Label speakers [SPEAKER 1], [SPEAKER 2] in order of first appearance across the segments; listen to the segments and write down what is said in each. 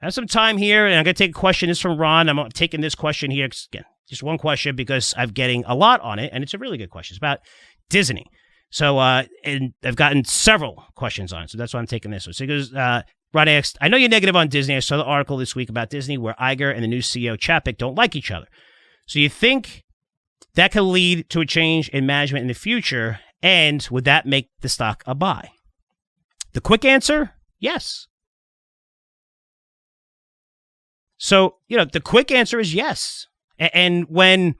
[SPEAKER 1] I have some time here, and I'm going to take a question. This is from Ron. I'm taking this question here. Again, just one question because I'm getting a lot on it, and it's a really good question. It's about Disney. So, and I've gotten several questions on it, so that's why I'm taking this one. So he goes, Ron asked, I know you're negative on Disney. I saw the article this week about Disney where Iger and the new CEO, Chapek, don't like each other. So you think that could lead to a change in management in the future, and would that make the stock a buy? The quick answer, yes. So, the quick answer is yes. And when,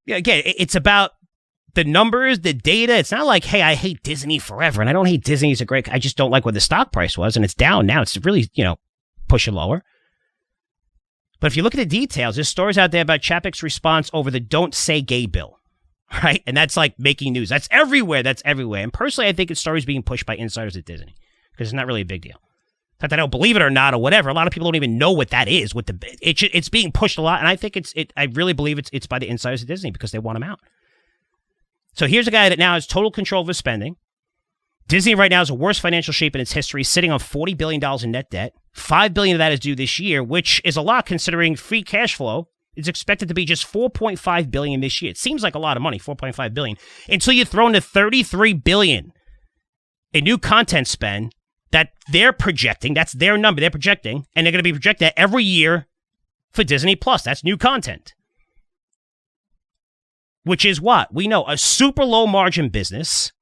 [SPEAKER 1] again, it's about the numbers, the data. It's not like, hey, I hate Disney forever, and I don't hate Disney. It's a great, I just don't like what the stock price was, and it's down now. It's really, pushing lower. But if you look at the details, there's stories out there about Chapek's response over the Don't Say Gay bill, right? And that's like making news. That's everywhere. And personally, I think it's stories being pushed by insiders at Disney because it's not really a big deal. Not that I don't believe it or not or whatever. A lot of people don't even know what that is. It's being pushed a lot, and I think I really believe it's by the insiders at Disney because they want him out. So here's a guy that now has total control of his spending. Disney right now is the worst financial shape in its history, sitting on $40 billion in net debt. $5 billion of that is due this year, which is a lot considering free cash flow is expected to be just $4.5 billion this year. It seems like a lot of money, $4.5 billion, until you throw in the $33 billion in new content spend that they're projecting. That's their number. They're projecting, and they're going to be projecting that every year for Disney Plus. That's new content. Which is what? We know, a super low margin business,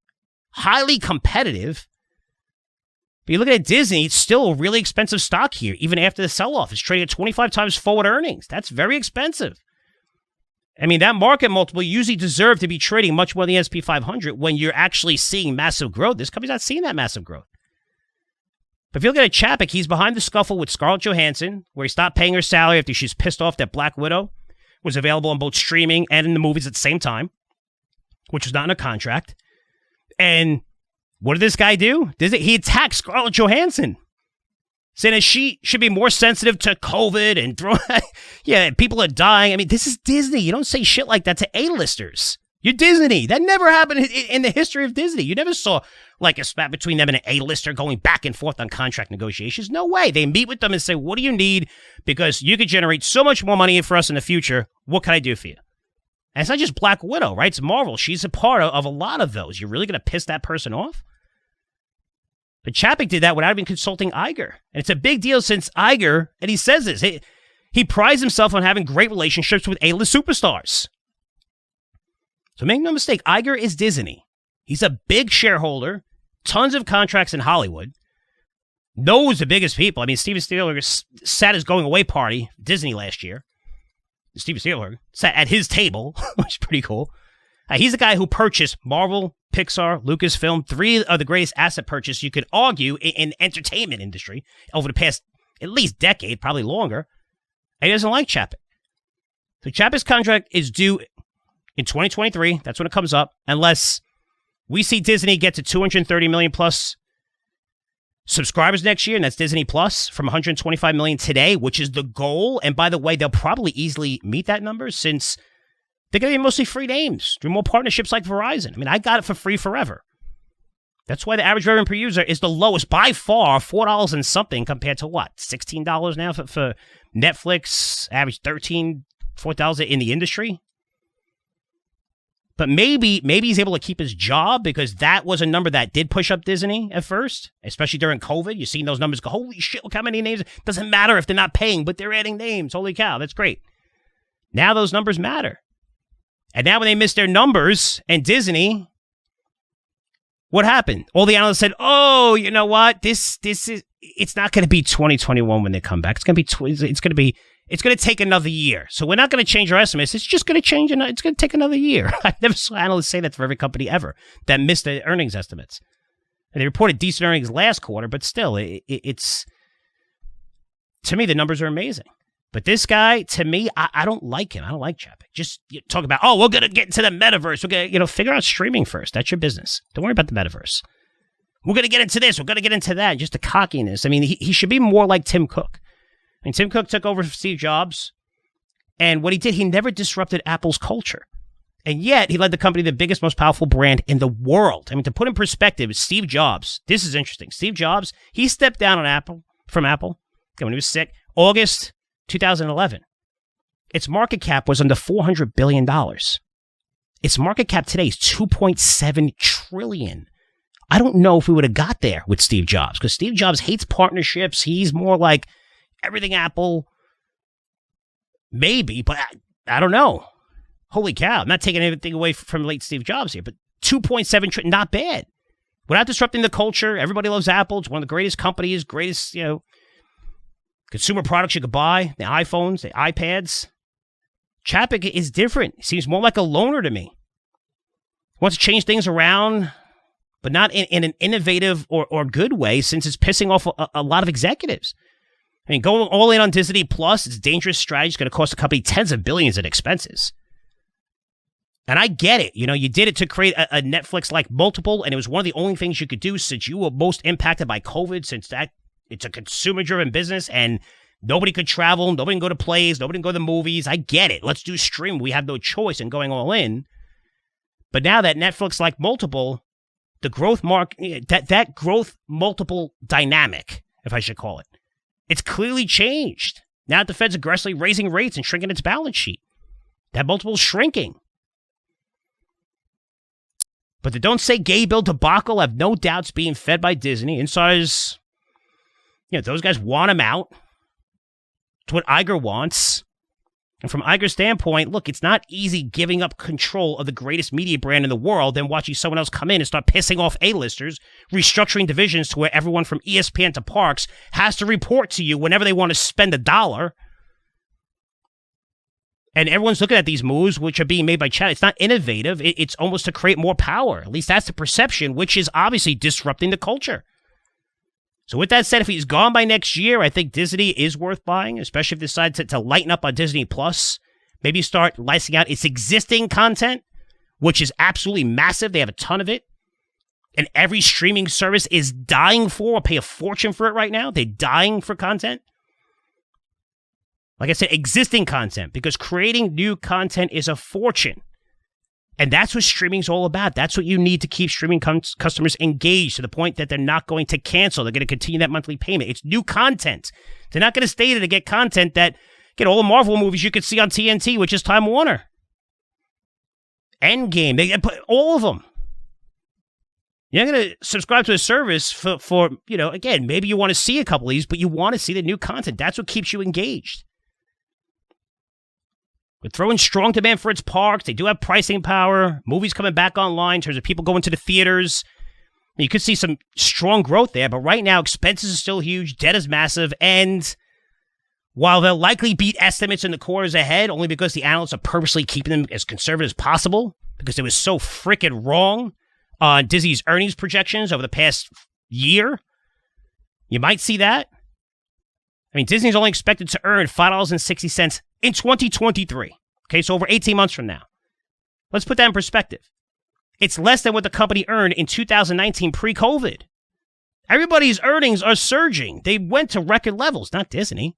[SPEAKER 1] highly competitive. But you look at Disney, it's still a really expensive stock here, even after the sell-off. It's trading at 25 times forward earnings. That's very expensive. I mean, that market multiple usually deserve to be trading much more than the S&P 500 when you're actually seeing massive growth. This company's not seeing that massive growth. But if you look at Chapek, he's behind the scuffle with Scarlett Johansson, where he stopped paying her salary after she's pissed off that Black Widow was available on both streaming and in the movies at the same time, which was not in a contract. And what did this guy do? He attacked Scarlett Johansson, saying that she should be more sensitive to COVID and people are dying. I mean, this is Disney. You don't say shit like that to A-listers. You're Disney. That never happened in the history of Disney. You never saw like a spat between them and an A-lister going back and forth on contract negotiations. No way. They meet with them and say, what do you need? Because you could generate so much more money for us in the future. What can I do for you? And it's not just Black Widow, right? It's Marvel. She's a part of a lot of those. You're really going to piss that person off? But Chapek did that without even consulting Iger. And it's a big deal since Iger, and he says this, he prides himself on having great relationships with A-list superstars. So make no mistake, Iger is Disney. He's a big shareholder, tons of contracts in Hollywood, knows the biggest people. I mean, Steven Spielberg sat his going away party, Disney last year. Steven Spielberg sat at his table, which is pretty cool. He's the guy who purchased Marvel, Pixar, Lucasfilm, three of the greatest asset purchases you could argue in entertainment industry over the past at least decade, probably longer. And he doesn't like Chapek. So Chapek's contract is due in 2023. That's when it comes up, unless we see Disney get to 230 million plus subscribers next year, and that's Disney Plus from 125 million today, which is the goal. And by the way, they'll probably easily meet that number since they're going to be mostly free names through more partnerships like Verizon. I mean, I got it for free forever. That's why the average revenue per user is the lowest by far, $4 and something compared to what? $16 now for Netflix, average $13, $4 in the industry. But maybe he's able to keep his job because that was a number that did push up Disney at first, especially during COVID. You've seen those numbers go, holy shit, look how many names. Doesn't matter if they're not paying, but they're adding names. Holy cow, that's great. Now those numbers matter. And now when they miss their numbers and Disney, what happened? All the analysts said, oh, you know what? It's not going to be 2021 when they come back. It's going to take another year. So we're not going to change our estimates. It's just going to change. It's going to take another year. I never saw analysts say that for every company ever that missed the earnings estimates. And they reported decent earnings last quarter, but still, it's to me, the numbers are amazing. But this guy, to me, I don't like him. I don't like Chapek. Just talk about, we're going to get into the metaverse. We're going to, figure out streaming first. That's your business. Don't worry about the metaverse. We're going to get into this. We're going to get into that. Just the cockiness. I mean, he should be more like Tim Cook. I mean, Tim Cook took over from Steve Jobs. And what he did, he never disrupted Apple's culture. And yet, he led the company to the biggest, most powerful brand in the world. I mean, to put in perspective, Steve Jobs, this is interesting. Steve Jobs, he stepped down from Apple, when he was sick, August 2011. Its market cap was under $400 billion. Its market cap today is $2.7 trillion. I don't know if we would have got there with Steve Jobs, because Steve Jobs hates partnerships. He's more like everything Apple. Maybe, but I don't know. Holy cow. I'm not taking anything away from late Steve Jobs here, but 2.7 trillion, not bad. Without disrupting the culture, everybody loves Apple. It's one of the greatest companies, greatest, consumer products you could buy, the iPhones, the iPads. Chapek is different. He seems more like a loner to me. He wants to change things around, but not in an innovative or good way, since it's pissing off a lot of executives. I mean, going all in on Disney Plus, it's a dangerous strategy. It's going to cost the company tens of billions in expenses. And I get it. You did it to create a Netflix-like multiple, and it was one of the only things you could do since you were most impacted by COVID, since it's a consumer-driven business, and nobody could travel, nobody can go to plays, nobody can go to the movies. I get it. Let's do stream. We have no choice in going all in. But now that Netflix-like multiple, the growth that growth multiple dynamic, if I should call it, it's clearly changed. Now the Fed's aggressively raising rates and shrinking its balance sheet. That multiple's shrinking. But the Don't Say Gay Bill debacle, I have no doubts being fed by Disney. Insiders, those guys want him out. It's what Iger wants. And from Iger's standpoint, look, it's not easy giving up control of the greatest media brand in the world and watching someone else come in and start pissing off A-listers, restructuring divisions to where everyone from ESPN to Parks has to report to you whenever they want to spend $1. And everyone's looking at these moves, which are being made by Chad. It's not innovative. It's almost to create more power. At least that's the perception, which is obviously disrupting the culture. So with that said, if he's gone by next year, I think Disney is worth buying, especially if they decide to lighten up on Disney Plus. Maybe start licensing out its existing content, which is absolutely massive. They have a ton of it. And every streaming service is dying for or pay a fortune for it right now. They're dying for content. Like I said, existing content, because creating new content is a fortune. And that's what streaming's all about. That's what you need to keep streaming customers engaged to the point that they're not going to cancel. They're going to continue that monthly payment. It's new content. They're not going to stay there to get content that, get all the Marvel movies you could see on TNT, which is Time Warner. Endgame. They put all of them. You're not going to subscribe to a service for, again, maybe you want to see a couple of these, but you want to see the new content. That's what keeps you engaged. But throwing strong demand for its parks. They do have pricing power. Movies coming back online in terms of people going to the theaters. You could see some strong growth there, but right now expenses are still huge. Debt is massive. And while they'll likely beat estimates in the quarters ahead, only because the analysts are purposely keeping them as conservative as possible, because it was so freaking wrong on Disney's earnings projections over the past year, you might see that. I mean, Disney's only expected to earn $5.60 in 2023. Okay, so over 18 months from now. Let's put that in perspective. It's less than what the company earned in 2019 pre-COVID. Everybody's earnings are surging. They went to record levels, not Disney.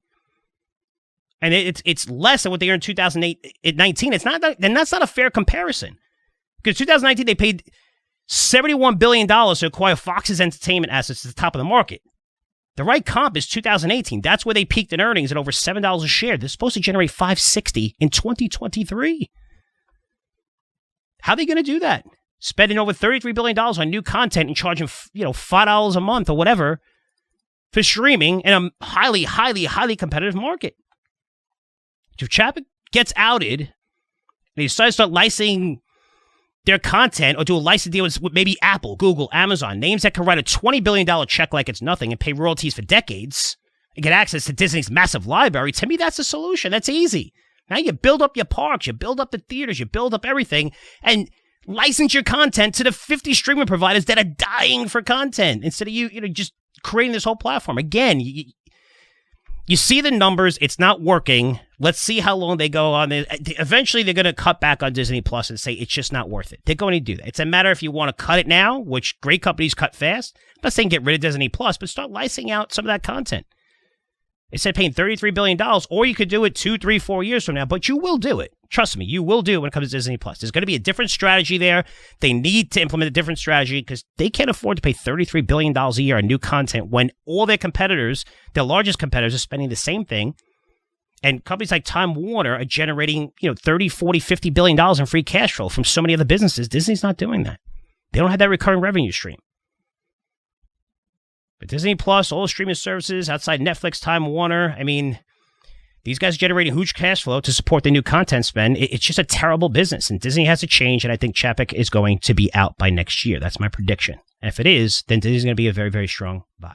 [SPEAKER 1] And it's less than what they earned in 2019. It's not, and that's not a fair comparison. Because 2019, they paid $71 billion to acquire Fox's entertainment assets at the top of the market. The right comp is 2018. That's where they peaked in earnings at over $7 a share. They're supposed to generate $5.60 in 2023. How are they going to do that? Spending over $33 billion on new content and charging, $5 a month or whatever for streaming in a highly, highly, highly competitive market. If Chapek gets outed and he decides to start licensing their content or do a license deal with maybe Apple, Google, Amazon, names that can write a $20 billion check like it's nothing and pay royalties for decades and get access to Disney's massive library, to me, that's a solution. That's easy. Now you build up your parks, you build up the theaters, you build up everything, and license your content to the 50 streaming providers that are dying for content instead of you just creating this whole platform. Again, you see the numbers. It's not working. Let's see how long they go on. Eventually, they're going to cut back on Disney Plus and say it's just not worth it. They're going to do that. It's a matter if you want to cut it now, which great companies cut fast. I'm not saying get rid of Disney Plus, but start licensing out some of that content. They said paying $33 billion, or you could do it 2, 3, 4 years from now, but you will do it. Trust me, you will do it when it comes to Disney+. There's going to be a different strategy there. They need to implement a different strategy because they can't afford to pay $33 billion a year on new content when all their competitors, their largest competitors, are spending the same thing. And companies like Time Warner are generating, 30, 40, $50 billion in free cash flow from so many other businesses. Disney's not doing that. They don't have that recurring revenue stream. But Disney Plus, all the streaming services outside Netflix, Time Warner, these guys are generating huge cash flow to support the new content spend. It's just a terrible business, and Disney has to change, and I think Chapek is going to be out by next year. That's my prediction. And if it is, then Disney's going to be a very, very strong buy.